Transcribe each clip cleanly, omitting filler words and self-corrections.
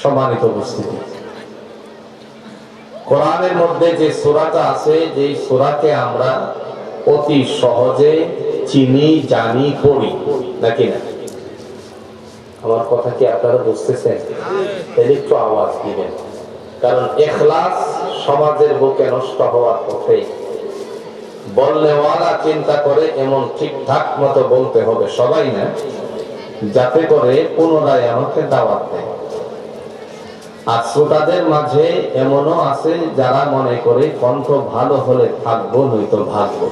সম্মানিত উপস্থিতি, কোরআনের মধ্যে যে সূরাটা আছে, যে সূরাকে আমরা অতি সহজে চিনি, জানি, পড়ি, নাকি না? আমার কথা কি আপনারা বুঝতেছেন? একটু আওয়াজ দিবেন, কারণ ইখলাস সমাজের বুকে নষ্ট হওয়ার পথে। বলনেওয়ালা চিন্তা করে এমন ঠিকঠাক মতো বলতে হবে সবাই না, যাতে করে পুনরায় আমাকে দাওয়াত দেয়। আর শ্রোতাদের মাঝে এমনও আছে যারা মনে করে কণ্ঠ ভালো হলে থাকবো, নয়তো ভাগবো।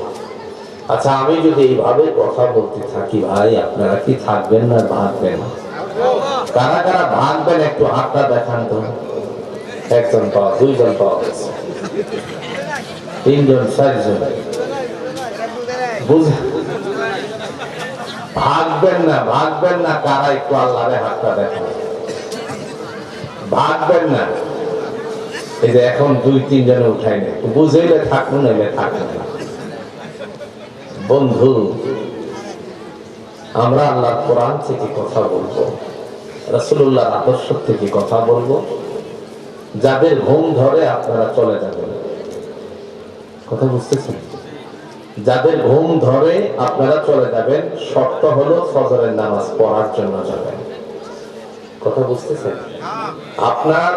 আচ্ছা, আমি যদি এইভাবে কথা বলতে থাকি, ভাই আপনারা কি থাকবেন না ভাগবেন? কারা কারা ভাগবেন একটু হাতটা দেখান তো। একজন পাওয়া, দুইজন পাওয়া গেছে, তিনজন, চারজন। ভাগবেন না, ভাগবেন না কারা, একটু আল্লাহরে হাতটা দেখান। ভাগবেন না। এই যে এখন দুই তিনজনে উঠাই নেই, বুঝেইলে থাকুন, এলে থাকুন না। বন্ধু, আমরা আল্লাহর কোরআন থেকে কথা বলবো, রাসূলুল্লাহর আদর্শ থেকে কথা বলবো। যাদের ঘুম ধরে আপনারা চলে যাবেন, কথা বুঝতেছেন? যাদের ঘুম ধরে আপনারা চলে যাবেন, শর্ত হলো ফজরের নামাজ পড়ার জন্য যাবেন, কথা বুঝতেছেন? আপনার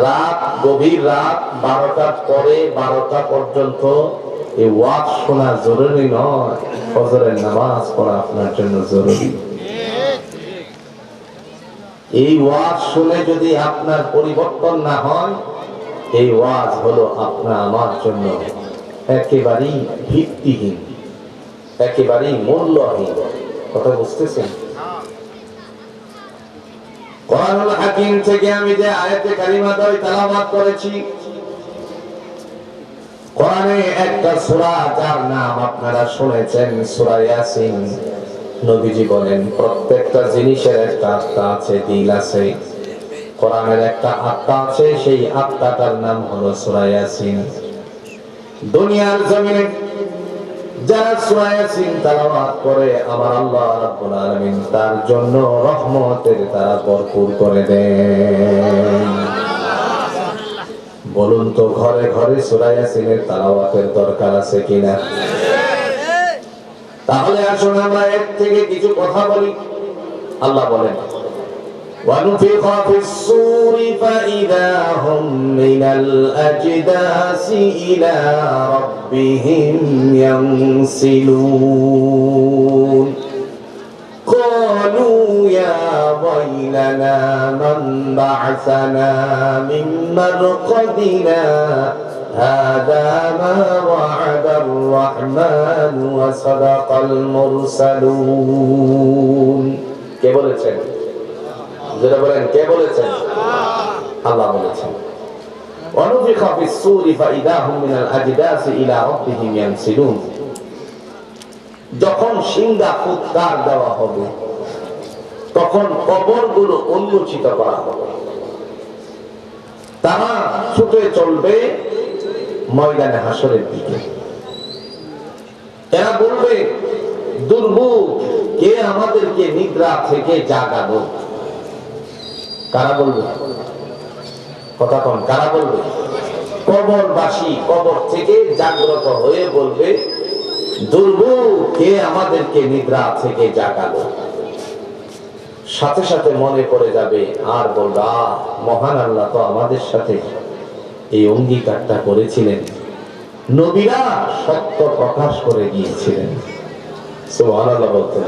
রাত, গভীর রাত 12টার পরে 12টা পর্যন্ত এই ওয়াজ শোনা জরুরি নয়, ফজরের নামাজ পড়া আপনার জন্য জরুরি। এই ওয়াজ শুনে যদি আপনার পরিবর্তন না হয়, এই ওয়াজ হলো আপনার আমার জন্য একেবারেই ভিত্তিহীন, একেবারেই মূল্যহীন, কথা বুঝতেছেন? কোরআনুল হাকিম থেকে আমি যে আয়াতে কারিমা তেলাওয়াত করেছি, কোরআনে একটা সূরা যার নাম আপনারা শুনেছেন, সূরা ইয়াসিন। নবীজি বলেন প্রত্যেকটা জিনিসের একটা আত্মা আছে, দিল আছে। কোরআনের একটা আত্মা আছে, সেই আত্মাটার নাম হলো সূরা ইয়াসিন। দুনিয়ার জমিনে যারা সূরা ইয়াসিন তেলাওয়াত করে, আমার আল্লাহ রাব্বুল আলামিন তার জন্য রহমতের দ্বারা ভরপুর করে দেন। বলুন তো, ঘরে ঘরে সূরা ইয়াসিনের তেলাওয়াতের দরকার আছে কিনা? তাহলে আসুন আমরা এর থেকে কিছু কথা বলি। আল্লাহ বলেন وَنُفِخَ فِي الصُّورِ فَإِذَا هُمْ مِنَ الْأَجْدَاثِ إِلَى رَبِّهِمْ يَنْسِلُونَ قَالُوا يَا وَيْلَنَا مَنْ بَعَثَنَا مِنْ مَرْقَدِنَا هَذَا مَا وَعَدَ الرَّحْمَنُ وَصَدَقَ الْمُرْسَلُونَ। কে বলেছেন? যারা বলেন কে বলেছেন? আল্লাহ বলেছেন وَنُفِخَ فِي الصُّورِ فَإِذَا هُمْ مِنَ الْأَجْدَاثِ إِلَى رَبِّهِمْ يَنْسِلُونَ। যখন সিংহা ফুৎকার দেওয়া হবে, তখন কবরগুলো উন্মোচিত করা হবে, তারা ছুটে চলবে ময়দানে হাসরের দিকে। এরা বলবে, দুর্ভোগ, কে আমাদেরকে নিদ্রা থেকে জাগালো? কারা বলবে? কথা কন, কারা বলবে? কবরবাসী কবর থেকে জাগ্রত হয়ে বলবে, দুর্ভোগ, কে আমাদেরকে নিদ্রা থেকে জাগালো? সাথে সাথে মনে পড়ে যাবে, আর বলবা, মহান আল্লাহ তো আমাদের সাথে এই অঙ্গীকারটা করেছিলেন, নবীরা সত্য প্রকাশ করে গিয়েছিলেন। সুবহানাল্লাহ বলতেন।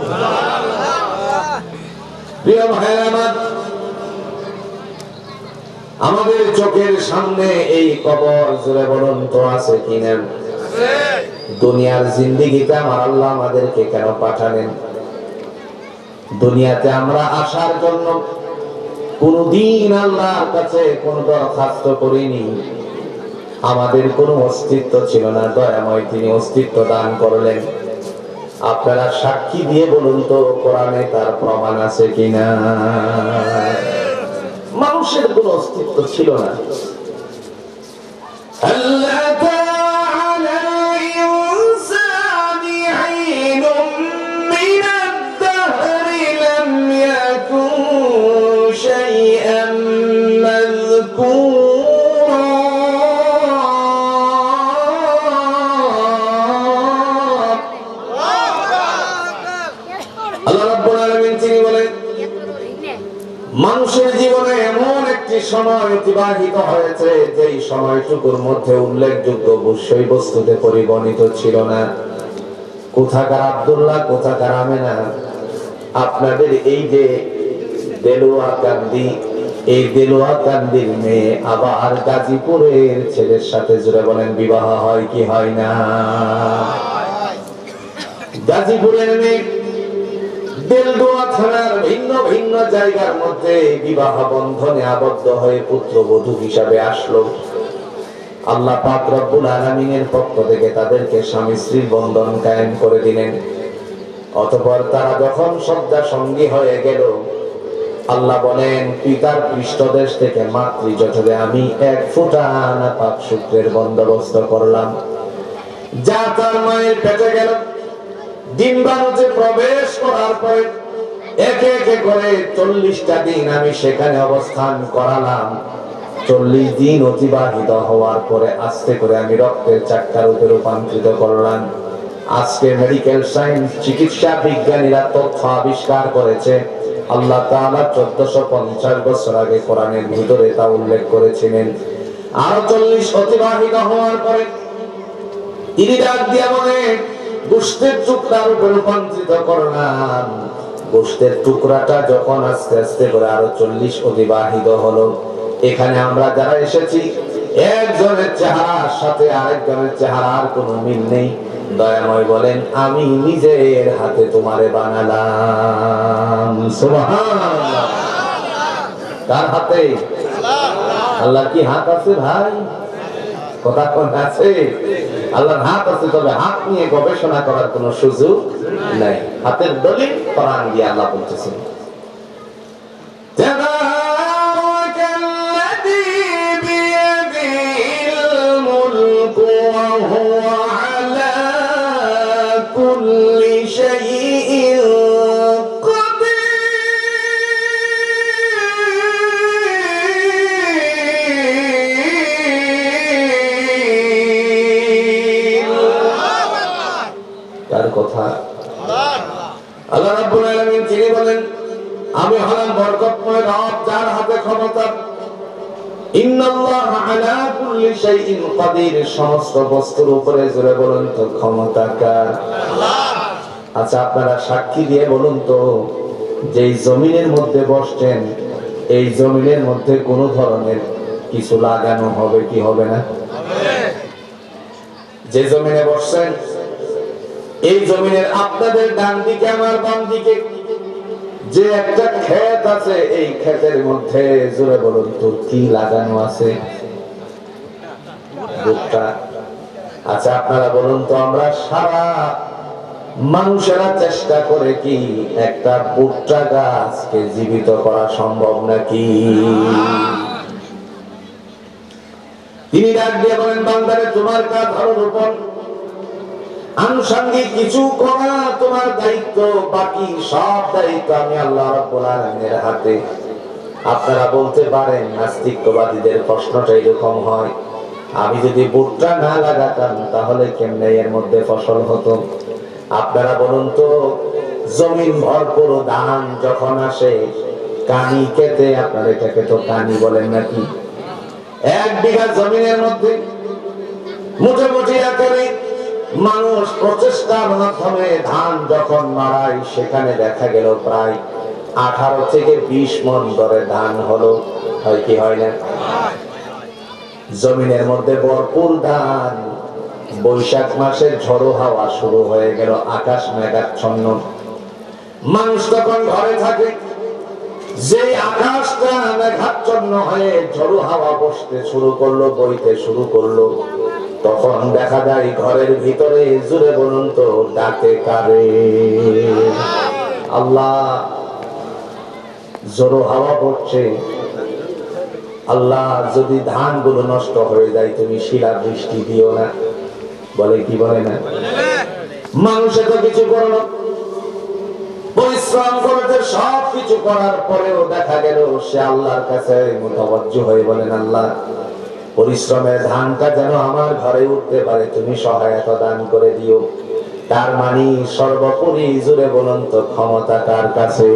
প্রিয় ভাইরা আমার, আমাদের চোখের সামনে এই কবর, জোরে বলুন তো আছে কিনা? দুনিয়ার জিন্দেগিতে আমার আল্লাহ আমাদেরকে কেন পাঠালেন? দুনিয়াতে আমরা আসার জন্য কোনদিন আল্লাহর কাছে কোন দরখাস্ত করিনি। আমাদের কোনো অস্তিত্ব ছিল না, দয়াময় তিনি অস্তিত্ব দান করলেন। আপনারা সাক্ষী দিয়ে বলুন তো, কোরআনে তার প্রমাণ আছে কিনা? মানুষের কোনো অস্তিত্ব ছিল না। জীবনে এমন একটি সময় অতিবাহিত হয়েছে যেই সময়টুকুর মধ্যে উল্লেখযোগ্য বিষয়বস্তুতে পরিগণিত ছিল না। কোথাকার আব্দুল্লাহ, কোথাকার আমেনা, আপনাদের এই যে দেলোয়া কান্দি, এই দেলোয়া কান্দির মেয়ে আবার গাজীপুরের ছেলের সাথে জুড়ে বলেন বিবাহ হয় কি হয় না? গাজীপুরের মেয়ে দেলদুয়া থানার ভিন্ন ভিন্ন জায়গার মধ্যে বিবাহ বন্ধনে আবদ্ধ হয়ে পুত্রবধূ হিসাবে আসলো। আল্লাহ পাক রব্বুল আলামিনের পক্ষ থেকে তাদেরকে স্বামী স্ত্রীর বন্ধন কায়েম করে দিলেন। অতঃপর তারা যখন শয্যা সঙ্গী হয়ে গেল, আল্লাহ বলেন পিতার পৃষ্ঠদেশ থেকে মাতৃজঠরে আমি এক ফোঁটা নাপাক সূত্রের বন্দোবস্ত করলাম, যা তার মায়ের পেটে গেল। ডিম্বাণুতে প্রবেশ করার পরে একে একে করে 40টা দিন আমি সেখানে অবস্থান করালাম। 40 দিন অতিবাহিত হওয়ার পরে আস্তে করে আমি রক্তের চাকা রূপে রূপান্তরিত করলাম। আজকে মেডিকেল সায়েন্স, চিকিৎসা বিজ্ঞানীরা তথ্য আবিষ্কার করেছে, আল্লাহ তাআলা 1450 বছর আগে কোরআনের ভিতরে তা উল্লেখ করেছিলেন। আর 40 অতিবাহিত হওয়ার পরে তিনি ডাক দিয়ে বলে গোশতের টুকরার উপর রূপান্তরিত করলাম। গোশতের টুকরাটা যখন আস্তে আস্তে করে আরো 40 অতিবাহিত হলো, এখানে আমরা যারা এসেছি একজনের চেহারার সাথে আরেকজনের চেহারার কোনো মিল নেই। দয়াময় বলেন আমি নিজের হাতে তোমারে বানালাম। সুবহানাল্লাহ। কার হাতে? আল্লাহ কি হাত আছে ভাই? কথা কোন আছে? আল্লাহর হাত আছে, তবে হাত নিয়ে গবেষণা করার কোনো সুযোগ নাই। হাতের দলিল কোরআন দিয়ে আল্লাহ বলতেছেন, কথা আল্লাহ রাব্বুল আলামিন তিনি বলেন আমি হলাম বরকতময় রব, যার হাতে ক্ষমতা। ইন্নাল্লাহা আলা কুল্লি শাইইন কাদির, সমস্ত বস্তুর উপরে জোরে বলুন তো ক্ষমতা কার? আল্লাহ। আচ্ছা আপনারা সাক্ষী দিয়ে বলুন তো, যেই জমিনের মধ্যে বসছেন এই জমিনের মধ্যে কোন ধরনের কিছু লাগানো হবে কি হবে না? হবে। যে জমিনে বসছেন এই জমিনের আপনাদের ডান দিকে আমার বাম দিকে যে একটা ক্ষেত আছে, এই ক্ষেতের মধ্যে জোরে বলুন তো কি লাগানো আছে? ভুট্টা। আচ্ছা আপনারা বলুন তো, আমরা সারা মানুষেরা চেষ্টা করে কি একটা ভুট্টা গাছকে জীবিত করা সম্ভব নাকি? তিনি ডাক দিয়ে বলেন বান্দারে তোমার কাজ হলো রোপণ, আনুষঙ্গিক কিছু করা তোমার দায়িত্ব, বাকি সব দায়িত্ব আমি আল্লাহ রাব্বুল আলামিনের হাতে। আপনারা বলতে পারেন নাস্তিকবাদীদের প্রশ্নটা এরকম হয়, আমি যদি ভুট্টা না লাগাতাম তাহলে কেমনে এর মধ্যে ফসল হতো? আপনারা বলুন তো, জমিন ভরপুর ধান যখন আসে কানি কেটে, আপনারা এটাকে তো কানি বলেন নাকি? 1 বিঘা জমিনের মধ্যে মোটামুটি আকারে মানুষ প্রচেষ্টার মাধ্যমে ধান যখন মারাই, সেখানে দেখা গেল প্রায় 18 থেকে 20 মণ দরে ধান হলো। হয় কি হয় না? জমিনের মধ্যে ভরপুর ধান, বৈশাখ মাসে ঝড়ো হাওয়া শুরু হয়ে গেল, আকাশ মেঘাচ্ছন্ন, মানুষ তখন ঘরে থাকে। যে আকাশটা মেঘাচ্ছন্ন হয়ে ঝড়ো হাওয়া বসতে শুরু করলো, বইতে শুরু করলো, তখন দেখা যায় ঘরের ভিতরে জুড়ে বলুন তো ডাকে কারে? আল্লাহ। জোরো হাওয়া পড়ছে, আল্লাহ যদি ধানগুলো নষ্ট হয়ে যায় তুমি শিলা বৃষ্টি দিও না। বলে কি বলে না? মানুষে তো কিছু করলো, পরিশ্রম করতে সব কিছু করার পরেও দেখা গেল সে আল্লাহর কাছে মুতাওয়াজ্জিহ হয়ে বলেন আল্লাহ পরিশ্রমের ধানটা যেন আমার ঘরে উঠতে পারে তুমি সহায়তা দান করে দিও। তার মানে সর্বোপরি জুড়ে বলুন তো ক্ষমতা কার কাছে?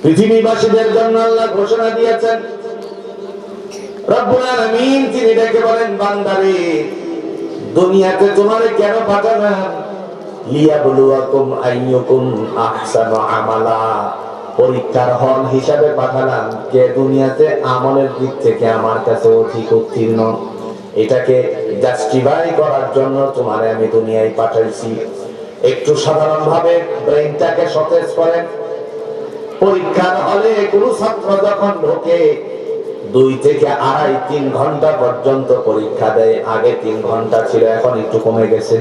পৃথিবীবাসীদের জন্য আল্লাহ ঘোষণা দিয়েছেন, রব্বুল আলামিন তিনি ডেকে বলেন, বান্দারে দুনিয়াতে তোমারে কেন পাঠালাম? লিয়াবলুয়াকুম আইয়ুকুম আহসানু আমালা, পরীক্ষার হল হিসাবে পাঠালাম কে দুনিয়াতে আমলের দিক থেকে আমার কাছে অধিক উত্তীর্ণ। এটাকে জাস্টিফাই করার জন্য তোমারে আমি দুনিয়ায় পাঠাইছি। একটু সাধারণ ভাবে ব্রেইনটাকে সতেজ করেন। পরীক্ষার হলে কোন ছাত্র যখন ঢোকে 2 থেকে 2.5-3 ঘন্টা পর্যন্ত পরীক্ষা দেয়। আগে 3 ঘন্টা ছিল, এখন একটু কমে গেছে।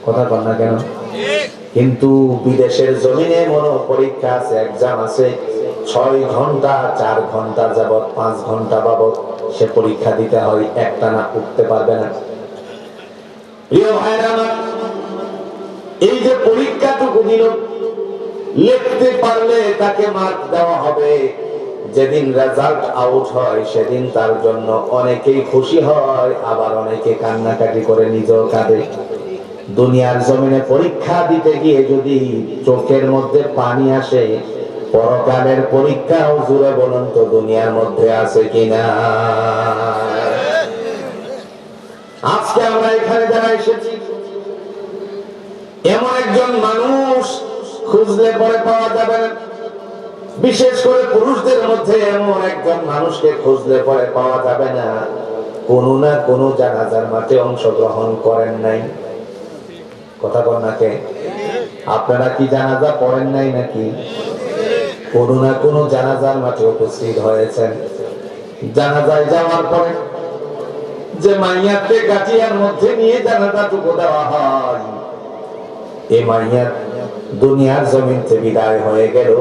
কথা বল না কেন? কিন্তু বিদেশের জমিনে মনো পরীক্ষা আছে, এক্সাম আছে 6 ঘন্টা, 4 ঘন্টা যাবত, 5 ঘন্টা বাবদ সে পরীক্ষা দিতে হয়, একটানা উঠতে পারবে না। প্রিয় ভাইরা আমার, এই যে পরীক্ষাটুকু দিল, লিখতে পারলে তাকে মার্ক দেওয়া হবে। যেদিন রেজাল্ট আউট হয় সেদিন তার জন্য অনেকেই খুশি হয়, আবার অনেকে কান্নাকাটি করে নিজেও কাঁদে। দুনিয়ার জমিনে পরীক্ষা দিতে গিয়ে যদি চোখের মধ্যে পানি আসে, পরকালের পরীক্ষাও জুড়ে বলুন তো দুনিয়ার মধ্যে আছে কিনা? আজকে আমরা এখানে যারা এসেছি, এমন একজন মানুষ খুঁজলে পরে পাওয়া যাবে না। বিশেষ করে পুরুষদের মধ্যে এমন একজন মানুষকে খুঁজলে পরে পাওয়া যাবে না কোনো না কোনো জানাজার মাঠে অংশগ্রহণ করেন নাই। কথা বল না কে? আপনারা কি জানাজা পড়েন নাই নাকি? কোনো না কোনো জানাজার মাঠে উপস্থিত হয়েছেন। জানাজায় যাওয়ার পরে যে মাইয়াতে গাঠিয়ার মধ্যে নিয়ে জানাজাটুকু দেওয়া হয়, এই মাইয়া দুনিয়ার জমিন থেকে বিদায় হয়ে গেল,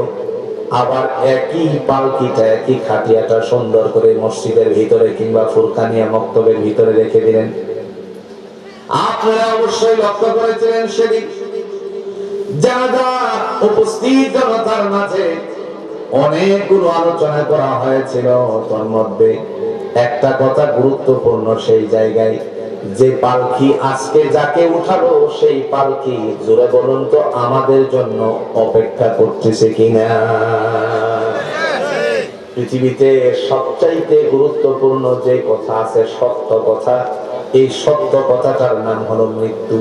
আবার একই পালকিটা, একই খাটিয়াটা সুন্দর করে মসজিদের ভিতরে কিংবা ফুরকানিয়া মক্তবের ভিতরে রেখে দিলেন। আপনারা অবশ্যই লক্ষ্য করেছিলেন সেদিন জানাজা উপস্থিত জনতার মাঝে অনেকগুলো আলোচনা করা হয়েছিল। তার মধ্যে একটা কথা গুরুত্বপূর্ণ, সেই জায়গায় যে পালকি আজকে যাকে উঠালো সেই পালকি জোরে বলুন তো আমাদের জন্য অপেক্ষা করতেছে কিনা? পৃথিবীতে সবচাইতে গুরুত্বপূর্ণ যে কথা আছে, সত্য কথা, এই সত্য কথাটার নাম হলো মৃত্যু।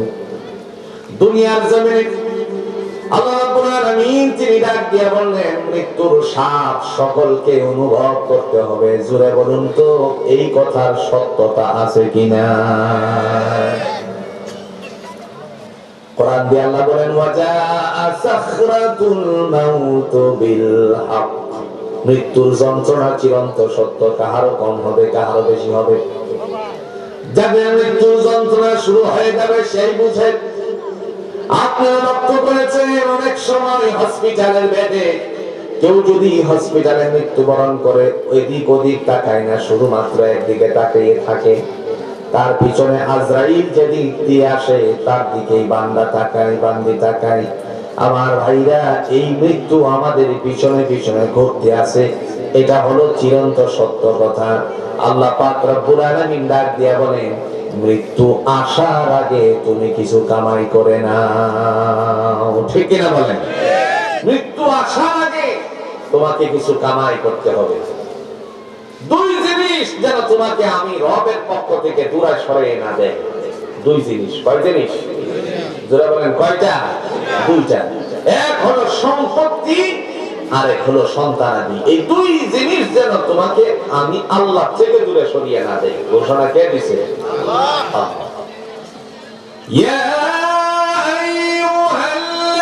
দুনিয়ার জমিনে আল্লাহ রাব্বুল আলামিন তিনি ডাক দিয়ে বললেন, মৃত্যুর স্বাদ সকলকে অনুভব করতে হবে। জোরে বলুন তো এই কথার সত্যতা আছে কিনা? কোরআন দিয়ে আল্লাহ বলেন, ওয়াজা সাখরাতুল মাউত বিল হক, মৃত্যুর যন্ত্রণা চিরন্ত সত্য। কাহারও কম হবে, কাহারও বেশি হবে। যাদের মৃত্যুর যন্ত্রণা শুরু হয়ে যাবে সেই বুঝে। আপনারা লক্ষ্য করেছেন অনেক সময় হসপিটালের বেডে কেউ যদি হসপিটালে মৃত্যুবরণ করে, এদিক ওদিক তাকায় না, শুধুমাত্র একদিকে তাকিয়ে থাকে। তার পিছনে আজরাইল যেদিক দিয়ে আসে তার দিকেই বান্দা তাকায়, বান্দি তাকায়। আমার ভাইরা, এই মৃত্যু আমাদের পিছনে পিছনে ঘুরতে আছে, এটা হলো চিরন্ত সত্য কথা। আল্লাহ পাক রব্বুল আলামিন ডাক দিয়া বলেন, মৃত্যু আসার আগে তুমি কিছু কামাই করে নাও। ঠিক কিনা বলেন? মৃত্যু আসার আগে তোমাকে কিছু কামাই করতে হবে। 2 জিনিস যেন তোমাকে আমি রবের পক্ষ থেকে দূরে সরিয়ে না দেয়। 2 জিনিস। কয় জিনিস? যারা বলেন কয়টা? 2টা। এক হলো সম্পত্তি, আর এক হলো সন্তানাদি। এই 2 জিনিস যেন তোমাকে আমি আল্লাহ থেকে দূরে সরিয়ে না দেয়। ঘোষণা কে দিছে? আল্লাহ। ইয়া আইয়ুহাল্লাযীনা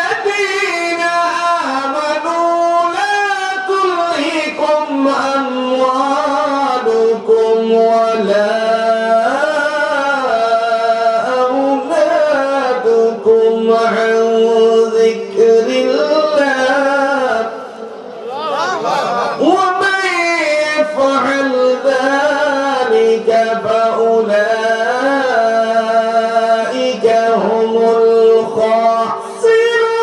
আমানু লা তুলহিকুম আমওয়ালুকুম ওয়ালা আওলাদুকুম আন যিকরিল্লাহ ওয়া মান ইয়াফআল যালিকা ফাউলাইকা হুমুল খাসিরুন।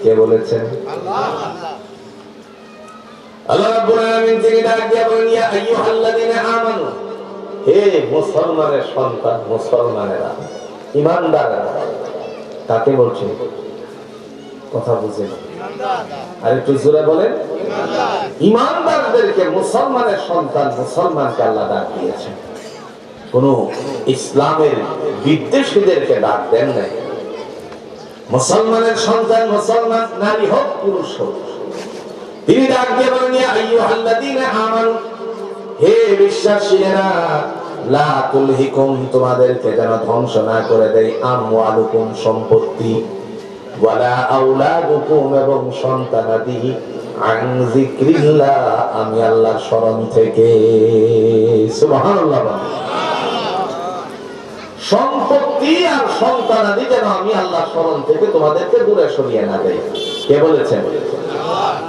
কে বলেছেন? আল্লাহ রাব্বুল আলামিন তিনি ডাক দিয়ে বলেন, ইয়া আইয়ুহাল্লাযীনা আমানু, হে মুসলমানের সন্তান, মুসলমানেরা, ইমানদারেরা, কাকে বলছেন? কথা বুঝেন? আর একটু জোরে বলেন। ইমানদারদেরকে মুসলমানের সন্তান, মুসলমানকে আল্লাহ ডাক দিয়েছেন। কোন ইসলামের বিদ্বেষীদেরকে ডাক দেন নাই। মুসলমানের সন্তান, মুসলমান নারী হোক পুরুষ হোক, তিনি ডাক দিয়ে বলেন, ইয়া আইয়ুহাল্লাযীনা আমানু, হে বিশ্বাসীরা, লা তুলহিকুম, তোমাদেরকে যেন ধ্বংস না করে দেয়, আমওয়ালুকুম, সম্পত্তি, ওয়ালা আওলাদুকুম, এবং সন্তানাদি, আন যিকরিল্লাহ, আমি আল্লাহর স্মরণ থেকে। সুবহানাল্লাহ। সম্পত্তি আর সন্তানাদি যেন আমি আল্লাহর স্মরণ থেকে তোমাদেরকে দূরে সরিয়ে না দেই। কে বলেছেন?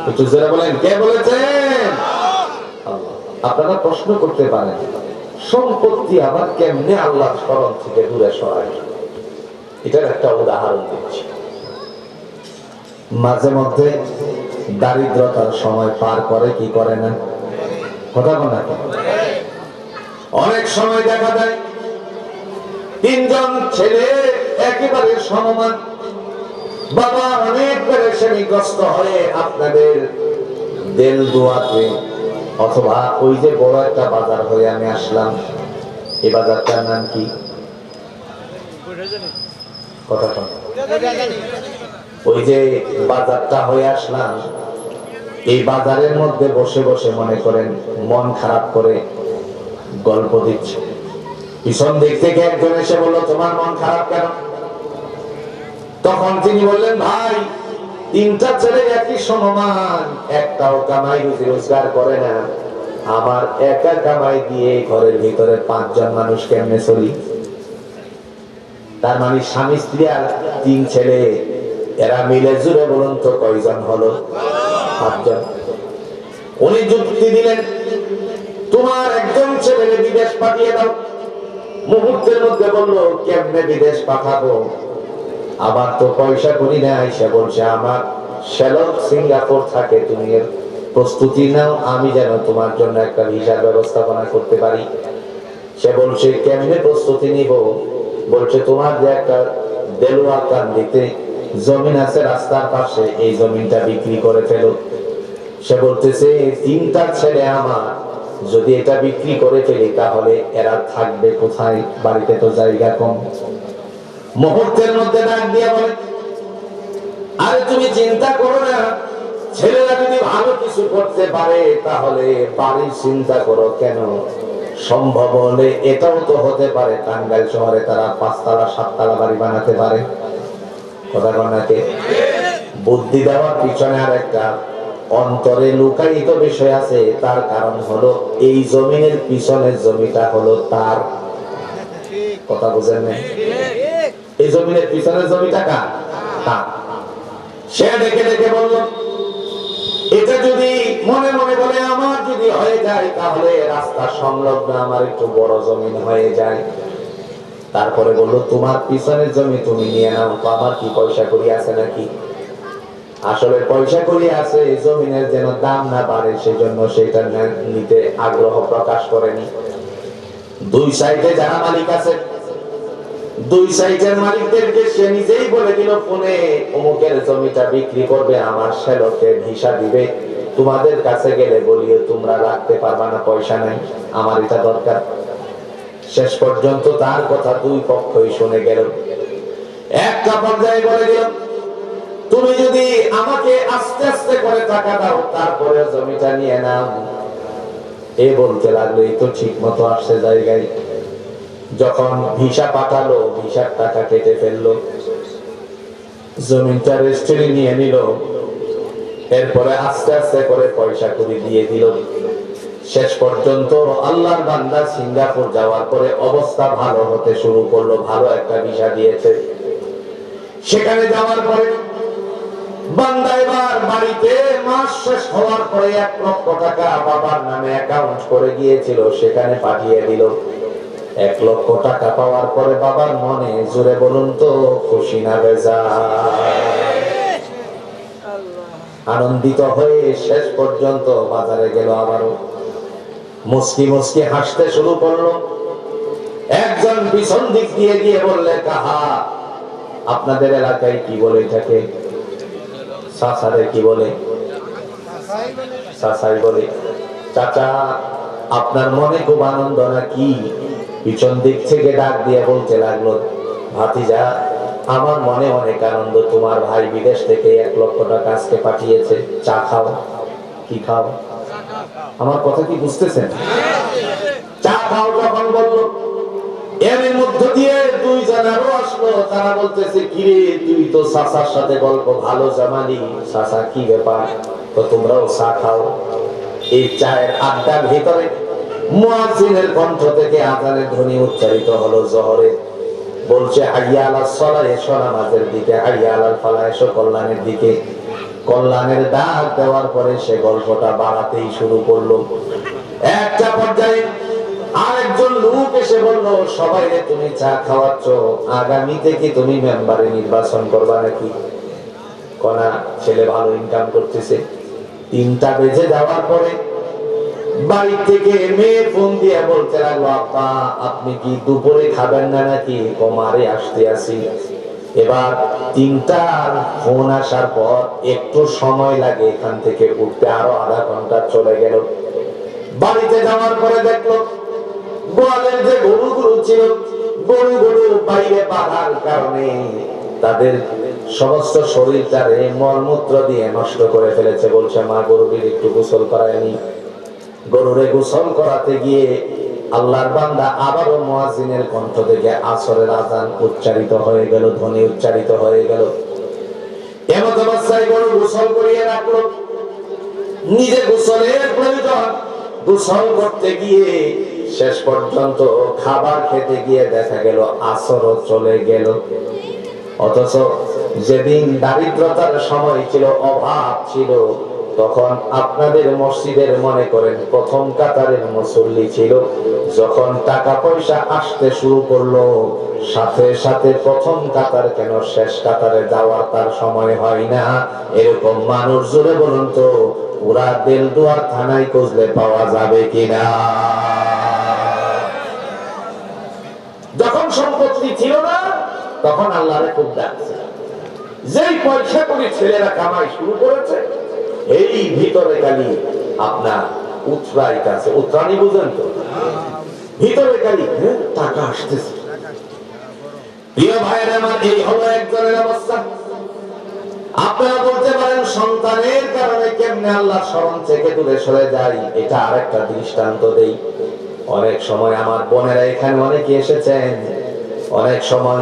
একটু জোরে বলেন, কে বলেছেন? আল্লাহ। আপনারা প্রশ্ন করতে পারেন, সম্পত্তি আবার কেমনে আল্লাহর স্মরণ থেকে দূরে সরায়? এটার একটা উদাহরণ দিচ্ছি। মাঝে মধ্যে দারিদ্রতার সময় পার করে কি করে না? কথা বলে না? অনেক সময় দেখা যায় তিনজন ছেলে একেবারে সমমান, বাবা অনেক পেরেশানিগ্রস্ত হয়ে আপনাদের দেল দোয়াতে, অথবা ওই যে বড় একটা বাজার হয়ে আমি আসলাম, এই বাজারটার নাম কি? কথা বল। ওই যে বাজারটা হয়ে আসলাম, এই বাজারের মধ্যে বসে বসে মনে করেন মন খারাপ করে গল্প দিচ্ছে। পিছন দিক থেকে একজন এসে বলল, তোমার মন খারাপ কেন? তখন তিনি বললেন, ভাই, তিনটা ছেলে একই সমান, একটাও কামাই রুজি রোজগার করে না, আমার একা কামাই দিয়ে ঘরের ভিতরে 5 জন মানুষ কেমনে চলি? তার মানে স্বামী স্ত্রী আর 3 ছেলে, এরা মিলে জুড়ে বলুন তো কয়জন হলো? 5 জন। উনি যুক্তি দিলেন, তোমার একজন ছেলে বিদেশ পাঠিয়ে দাও। মুহূর্তের মধ্যে বলল, কেমনে বিদেশ পাঠাবো? আবার তো পয়সা করি না। সে বলছে, আমার শ্যালক সিঙ্গাপুর থাকে, তুমি এর প্রস্তুতি নাও, আমি যেন তোমার জন্য একটা ভিসার ব্যবস্থাপনা করতে পারি। সে বলছে, কেমনে প্রস্তুতি নিব? বলছে, তোমার যে একটা দেলোয়ার কান্দিতে জমিন আছে রাস্তার পাশে, এই জমিনটা বিক্রি করে ফেলো। সে বলতেছে, 3টা ছেলে আমার, যদি এটা বিক্রি করে ফেলি তাহলে এরা থাকবে কোথায়? বাড়িতে তো জায়গা কম। মুহূর্তের মধ্যে ডাক দিয়ে বলে, আরে তুমি চিন্তা করো না, ছেলেরা যদি ভালো কিছু করতে পারে তাহলে বাড়ির চিন্তা করো কেন? সম্ভব হলে এটাও তো হতে পারে টাঙ্গাইল শহরে তারা 5 তলা 7 তলা বাড়ি বানাতে পারে। কথা বলনাকে বুদ্ধি দেওয়ার পিছনে আর একটা অন্তরে লুকায়িত বিষয় আছে। তার কারণ হলো, এই জমিনের পিছনের জমিটা হলো তার। কথা বুঝেন না? এই জমিনের পিছনের জমিটা কার? তার। সে দেখে দেখে বলল, এটা যদি মনে মনে বলে আমার যদি হয়ে যায় তাহলে রাস্তা সংলগ্ন আমার একটু বড় জমিন হয়ে যায়। তারপরে বলল, তোমার পিছনের জমি তুমি নিয়ে নাও, তো আমার কি পয়সা করি আছে নাকি? আসলে পয়সা করি আছে, জমিনের যেন দাম না বাড়ে সেজন্য সেটা নিতে আগ্রহ প্রকাশ করেনি। 2 সাইডে যারা মালিক আছে, 2 সাইডের মালিকদেরকে সে নিজেই বলে দিল ফোনে, অমুকের জমিটা বিক্রি করবে, আমার শ্যালকে ভিসা দিবে, তোমাদের কাছে গেলে বলিও তোমরা রাখতে পারবা না, পয়সা নাই, আমার এটা দরকার। শেষ পর্যন্ত তার কথা 2 পক্ষই শুনে গেল। একটা পর্যায়ে বলে দিল, তুমি যদি আমাকে আস্তে আস্তে করে টাকা দাও তারপরে জমিটা নিয়ে নাও। এ বলতে লাগলো, এই তো ঠিক মতো আসছে জায়গায়। যখন ভিসা পাঠালো, ভিসার টাকা কেটে ফেললো, জমিনটা রেজিস্ট্রি নিয়ে নিল, এরপরে আস্তে আস্তে করে পয়সা করে দিয়ে দিল। শেষ পর্যন্ত আল্লাহর বান্দা সিঙ্গাপুর যাওয়ার পরে অবস্থা ভালো হতে শুরু করলো, ভালো একটা ভিসা দিয়েছে। সেখানে যাওয়ার পরে বান্দা এবার বাড়িতে মাস শেষ হওয়ার পরে 1 লক্ষ টাকা বাবার নামে অ্যাকাউন্ট করে গিয়েছিল, সেখানে পাঠিয়ে দিল। 1 লক্ষ টাকা পাওয়ার পরে বাবার মনে, জোরে বলুন তো, খুশি না বেজার? আনন্দিত হয়ে শেষ পর্যন্ত বাজারে গেল, আবারও মুস্কি মুস্কি হাসতে শুরু করলো। পিছন দিক দিয়ে গিয়ে বললে, কাহা আপনাদের এলাকায় কি বলে এটাকে? চাচারে কি বলে? চাচাই বলে। চাচা আপনার মনে খুব আনন্দ নাকি? পিছন দিক থেকে ডাক দিয়ে বলতে লাগলো, ভাতিজা আমার মনে অনেক আনন্দ, তোমার ভাই বিদেশ থেকে 1 লক্ষ টাকা আজকে পাঠিয়েছে, চা খাও। কি খাও? আমার কথা কি বুঝতেছেন? চা খাও যখন বললো, এর মধ্য দিয়ে 2 জন আরো আসলো। তারা বলতেছে, কিরে তুই তো চাচার সাথে গল্প ভালো জামালি, চাচা কি ব্যাপার? তো তোমরাও চা খাও। এই চায়ের আড্ডার ভিতরে মুয়াজ্জিনের কণ্ঠ থেকে আযানের ধ্বনি উচ্চারিত হলো জোহরে। বলছে, হাইয়া আলাস সালাহ, এসো নামাজের দিকে, হাইয়া আলাল ফালাহ, এসো কল্যাণের দিকে। কল্যাণের ডাক দেওয়ার পরে সে গল্পটা বাড়াতেই শুরু করলো। একটা পর্যায়ে আরেকজন লোক এসে বলল, সবাই তুমি চা খাওয়াচ্ছ, আগামী থেকে তুমি মেম্বারে নির্বাচন করবা নাকি? কোনা ছেলে ভালো ইনকাম করতেছে। 3টা বেজে যাওয়ার পরে বাড়ি থেকে মেয়ে ফোন দিয়ে বলতে লাগলো, আপা আপনি কি দুপুরে খাবেন না নাকি? কমারে আসতে আসি। এবার 3টার ফোন আসার পর একটু সময় লাগে এখান থেকে উঠতে, আরো আধা ঘন্টা চলে গেল। বাড়িতে যাওয়ার পরে দেখলো গোয়ালের যে গরুগুলো ছিল, গরুগুলো বাইরে বাঁধার কারণে তাদের সমস্ত শরীরটারে মলমূত্র দিয়ে নষ্ট করে ফেলেছে। বলছে, মা গরুটির একটু গোসল করায়নি। গরুরে গোসল করাতে গিয়ে আল্লাহর বান্দা আবারও মুয়াজ্জিনের কণ্ঠ থেকে আসরের আযান উচ্চারিত হয়ে গেল, ধ্বনি উচ্চারিত হয়ে গেল। এমত অবস্থায় গরু গোসল করিয়ে রাখলো। নিজে গোসলের প্রয়োজন, গোসল করতে গিয়ে শেষ পর্যন্ত খাবার খেতে গিয়ে দেখা গেল আসরও চলে গেল। অথচ যেদিন দারিদ্রতার সময় ছিল, অভাব ছিল, তখন আপনাদের মসজিদের মনে করেন প্রথম কাতারের মুসল্লি ছিল। যখন টাকা পয়সা আসতে শুরু করলো, সাথে সাথে প্রথম কাতার কেন শেষ কাতারে যাওয়ার তার সময় হয় না? এরকম মানুষ জুড়ে বলুন তো, পুরা দেলদুয়ার থানায় খুঁজলে পাওয়া যাবে কিনা? যখন সম্পত্তি ছিল না, তখন আল্লাহরে খুব ডাকছে। যেই পয়সা করে ছেলেরা কামাই শুরু করেছে, এই ভিতরে খালি আপনার উৎরাইতে আছে। উৎরানি বুঝেন তো? ভিতরে খালি টাকা আসতেছে। প্রিয় ভাইয়েরা আমার, এই হলো একজনের অবস্থা। আপনারা বলতে পারেন সন্তানের কারণে কেমনে আল্লাহর স্মরণ থেকে দূরে সরে যায়। এটা আরেকটা দৃষ্টান্ত দেই। অনেক সময় আমার বোনেরা এখানে অনেকে এসেছেন, অনেক সময়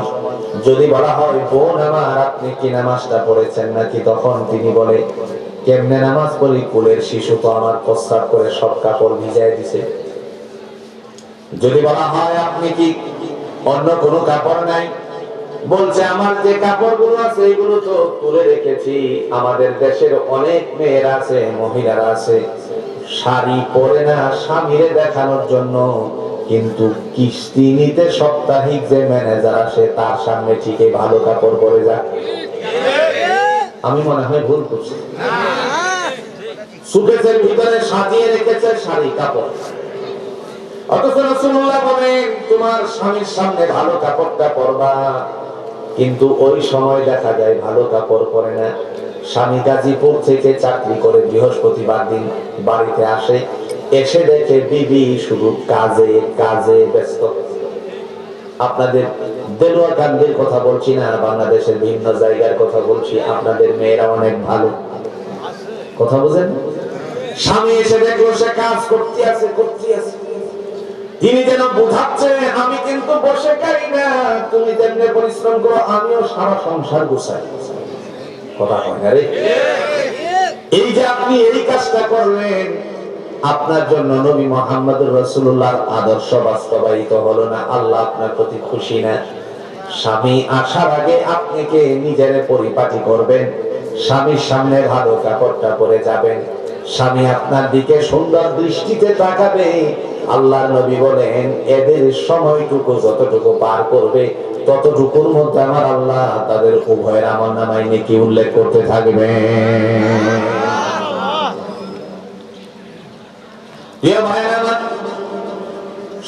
যদি বলা হয়, বোন আমার আপনি কি নামাজটা পড়েছেন নাকি, তখন তিনি বলে, কেমনে নামাজ পড়ি? কুলের শিশু তো আমার প্রস্রাব করে সব কাপড় ভিজায় দিছে। যদি বলা হয়, আপনি কি অন্য কোনো কাপড় নাই? বলছে, আমার যে কাপড়গুলো আছে এগুলো তো তুলে রেখেছি। আমাদের দেশের অনেক মেয়েরা আছে, মহিলারা আছে, শাড়ি পরে না স্বামীরে দেখানোর জন্য, কিন্তু কিস্তি নিতে সাপ্তাহিক যে ম্যানেজার আসে তার সামনে ঠিকই ভালো কাপড় পরে যায়। আমি মনে হয় ভুল করছি। সুকেসের ভিতরে সাজিয়ে রেখেছে শাড়ি কাপড়, অথচ রাসূলুল্লাহ বলেন তোমার স্বামীর সামনে ভালো কাপড়টা পরবা। কিন্তু ওই সময় দেখা যায় ভালো কাপড় পরে না। স্বামী গাজীপুর থেকে চাকরি করে বৃহস্পতিবার দিন বাড়িতে আসে, এসে দেখে বিবি শুধু কাজে কাজে ব্যস্ত। আপনাদের দেলোয়ারকান্দির কথা বলছি না, বাংলাদেশের বিভিন্ন জায়গার কথা বলছি। আপনাদের মেয়েরা অনেক ভালো, কথা বুঝেন? স্বামী এসে দেখলো সে কাজ করতে আছে। তিনি যেন বোঝাচ্ছে, আমি কিন্তু বসে খাই না, তুমি যেমনি পরিশ্রম করো আমিও সারা সংসার গোছাই। কথা হয় না রে? এই যে আপনি এই কাজটা করলেন, আপনার জন্য নবী মুহাম্মদুর রাসূলুল্লাহর আদর্শ বাস্তবায়িত হলো না। আল্লাহ আপনার প্রতি খুশি না। স্বামী আসার আগে আপনাকে নিজের পরিপাটি করবেন, স্বামীর সামনে ভালো কাপড়টা পরে যাবেন, স্বামী আপনার দিকে সুন্দর দৃষ্টিতে তাকাবে। আল্লাহর নবী বলেন, এদের সময়টুকু যতটুকু পার করবে ততটুকুর মধ্যে আমার আল্লাহ তাদের উভয়ের আমলনামায় নেকি উল্লেখ করতে থাকবে।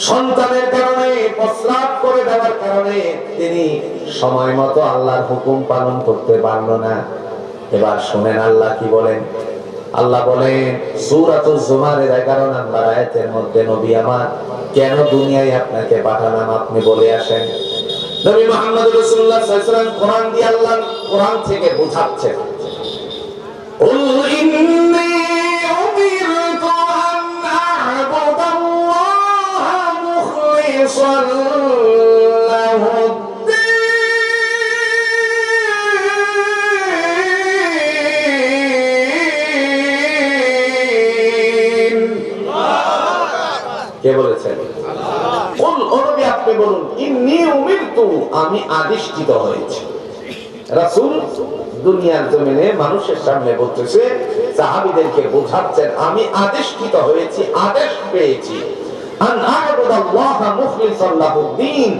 সন্তানের কারণে প্রস্রাব করে যাওয়ার কারণে তিনি সময় মতো আল্লাহর হুকুম পালন করতে পারল না। এবার শুনেন আল্লাহ কি বলেন। আল্লাহ বলেন সূরাতুজ জুমারের 11 নম্বর আয়াতের মধ্যে, নবী আমার কেন দুনিয়ায় আপনাকে পাঠালাম আপনি বলে আসেন। নবী মুহাম্মদ রাসূলুল্লাহ সাল্লাল্লাহু আলাইহি ওয়াসাল্লাম কোরআন দিয়ে আল্লাহ কোরআন থেকে বোঝাচ্ছেন, কুল ইন্নী উমিরতু আন আ'বুদাল্লাহা মুখলিসান লাহুদ। কে বলেছেন? কুল, ও নবী আপনি বলুন, ইন্নী উমিরতু, আমি আদিষ্টিত হয়েছি। রাসূল দুনিয়ার জমিনে মানুষের সামনে বলতেছে, সাহাবীদেরকে বোঝাচ্ছেন আমি আদিষ্টিত হয়েছি, আদেশ পেয়েছি, আন আ'বুদাল্লাহা মুখলিসান লাহুদ্দিন,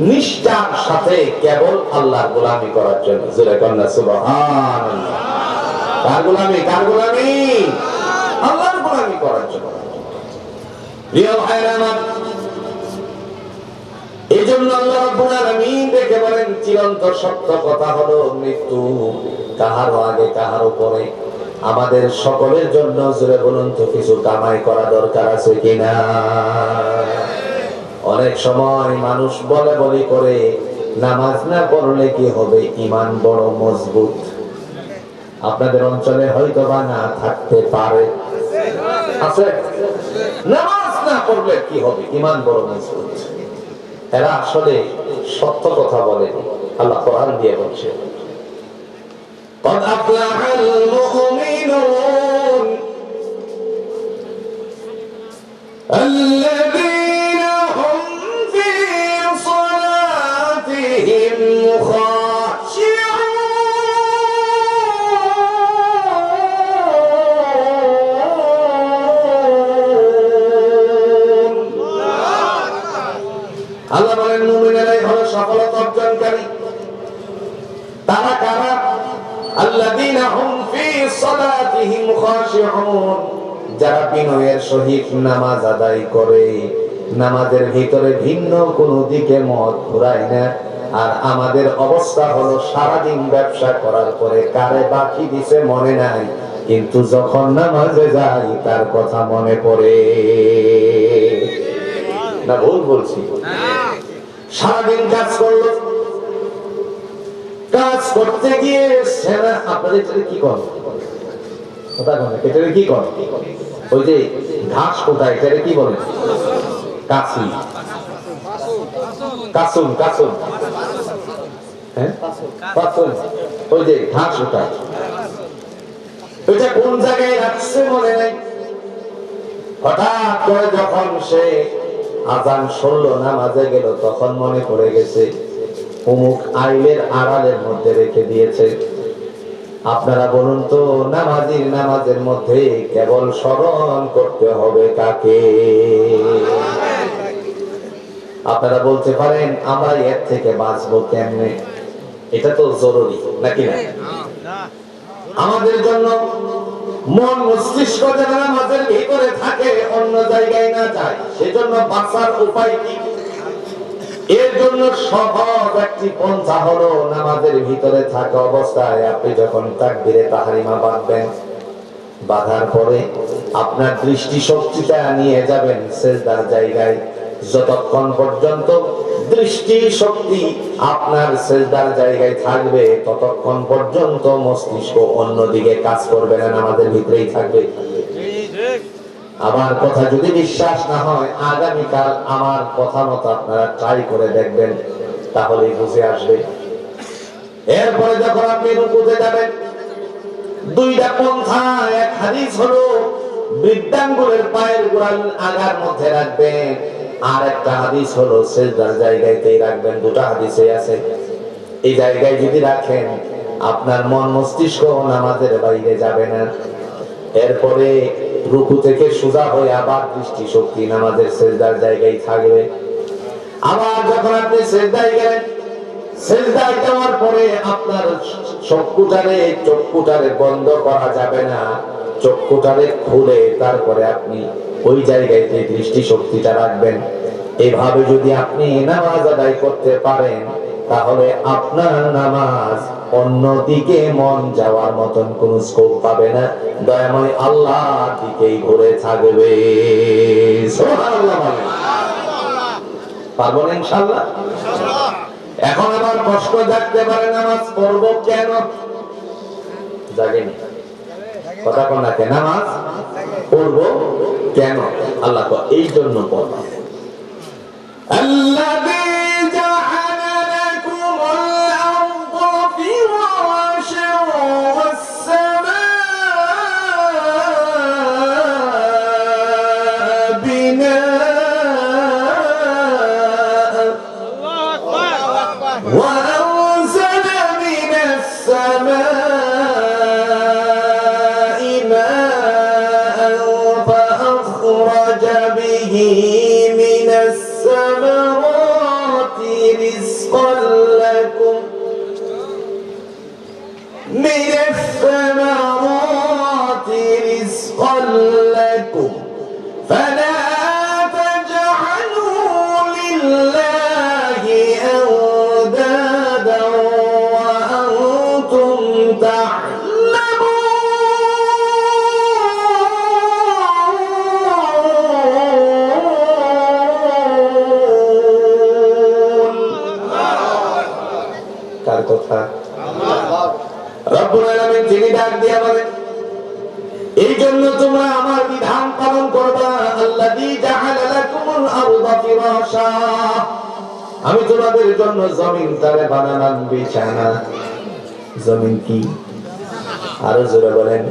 নিষ্ঠার সাথে কেবল আল্লাহর গোলামি করার জন্য। জোরে কন্না সুবহানাল্লাহ। কার গোলামি? কার গোলামি? আল্লাহর গোলামি করার জন্য। প্রিয় ভাইরা আমার, এই জন্য আল্লাহ রাব্বুল আলামিন দেখে বলেন চিরন্ত সত্য কথা হলো মৃত্যু কাহারও আগে কাহারও পরে। আমাদের সকলের জন্য জোরে বলুন তো কিছু কামাই করা দরকার আছে কিনা? অনেক সময় মানুষ বলে বলি করে নামাজ না পড়লে কি হবে, ঈমান বড় মজবুত। আপনাদের অঞ্চলে হয়তো বা না থাকতে পারে, আছে। নামাজ না পড়লে কি হবে, ঈমান বড় মজবুত। এরা আসলে সত্য কথা বলেনি। আল্লাহ কোরআন দিয়ে বলছে, قد أفلح المؤمنون الذين هم في صلاتهم خاشعون। আল্লাহ বলেন মুমিনেরাই হলো সফলতা অর্জনকারী। তারা কারা? আল্লাযীনা হুম ফি সালাতিহিম খাশিউন, যারা বিনয়ের সহিত নামাজ আদায় করে, নামাজের ভিতরে ভিন্ন কোনো দিকে মত ঘুরায় না। আর আমাদের অবস্থা হলো সারাদিন ব্যবসা করার পরে কারে বাকি দিছে মনে নাই, কিন্তু যখন নামাজে যাই তার কথা মনে পড়ে। না ভুল বলছি? সারাদিন কাজ করলো, কাজ করতে গিয়ে সেনা, আপনাদের এটাকে কি করে? কথা বলে এটাকে কি করে? ওই যে ঘাস কোটায় এটাকে কি বলে? কাছি, কাসুন, কাসুন, হ্যাঁ কাসুন। ওই যে ঘাস ওটা, ওইটা কোন জায়গায় রাখছে মনে নাই। হঠাৎ করে যখন সে আজান শুনলো, নামাজে গেল, তখন মনে পড়ে গেছে অমুক আইলের আড়ালের মধ্যে রেখে দিয়েছে। আপনারা বলুন তো, নামাজির নামাজের মধ্যে কেবল স্মরণ করতে হবে কাকে? আপনারা বলতে পারেন আমরা এর থেকে বাঁচবো কেমনে? এটা তো জরুরি নাকি না? আমাদের জন্য মন মস্তিষ্ক যেন নামাজের ভিতরে থাকে, অন্য জায়গায় না যায়, সেজন্য বাঁচার উপায় কি? এর জন্য সহজ একটি পন্থা হলো নামাজের ভিতরে থাকা অবস্থায় আপনি যখন তাকবীরে তাহরিমা বাঁধবেন, বাঁধার পরে আপনার দৃষ্টি শক্তিটা নিয়ে যাবেন সিজদার জায়গায়। যতক্ষণ পর্যন্ত দৃষ্টি শক্তি আপনার সিজদার জায়গায় থাকবে, ততক্ষণ পর্যন্ত মস্তিষ্ক অন্যদিকে কাজ করবে না, নামাজের ভিতরেই থাকবে। আমার কথা যদি বিশ্বাস না হয়, আগামীকাল আমার কথা মতো আপনারা ট্রাই করে দেখবেন, তাহলেই বুঝে আসবে। এরপরে যখন আপনি রুকুতে যাবেন, দুইটা পন্থা। এক হাদিস হলো বৃদ্ধাঙ্গুলের পায়ের গোড়াল আগার মধ্যে রাখবেন, আর একটা হাদিস হলো সিজদার জায়গাতেই রাখবেন। দুটো হাদিসে আছে। এই জায়গায় যদি রাখেন, আপনার মন মস্তিষ্ক নামাজের বাইরে যাবে না। এরপরে রুকু থেকে সোজা হয়ে আবার দৃষ্টি শক্তি নামাজের সিজদার জায়গায় থাকবে। আবার যখন আপনি সিজদায় গেলেন, সিজদায় যাওয়ার পরে আপনার চক্ষুটারে বন্ধ করা যাবে না, চক্ষুটারে খুলে তারপরে আপনি ওই জায়গায় দৃষ্টি শক্তিটা রাখবেন। এভাবে যদি আপনি নামাজ আদায় করতে পারেন, তাহলে আপনার নামাজ অন্যদিকে মন যাওয়ার মতন কোন স্কোপ পাবে না, দয়াময় আল্লাহর দিকেই ঘুরে থাকবে। সুবহানাল্লাহ বলেন। পারবো না ইনশাআল্লাহ? এখন আবার প্রশ্ন জাগতে পারে, নামাজ পড়বো কেন? জাগেনি কথা কোন না, নামাজ পড়বো কেন? আল্লাহ তো এই জন্য পড়বো। الذي جعل لكم الأرض فراشا والسماء بناء وأنزل من السماء ماء فأخرج به من الثمرات رزقا لكم فلا تجعلوا لله أندادا وأنتم تعلمون. কার কথা? রব্বুল আলামিন তিনি ডাক দিয়া বলেন, এই জন্য তোমরা আমার বিধান পালন করবা। আল্লাযী জাআলা লাকুমুল আরদা ফিরাশা, আমি তোমাদের জন্য জমিনটারে বানালাম বিছানা। জমিন কি? আরো জোরে বলেন।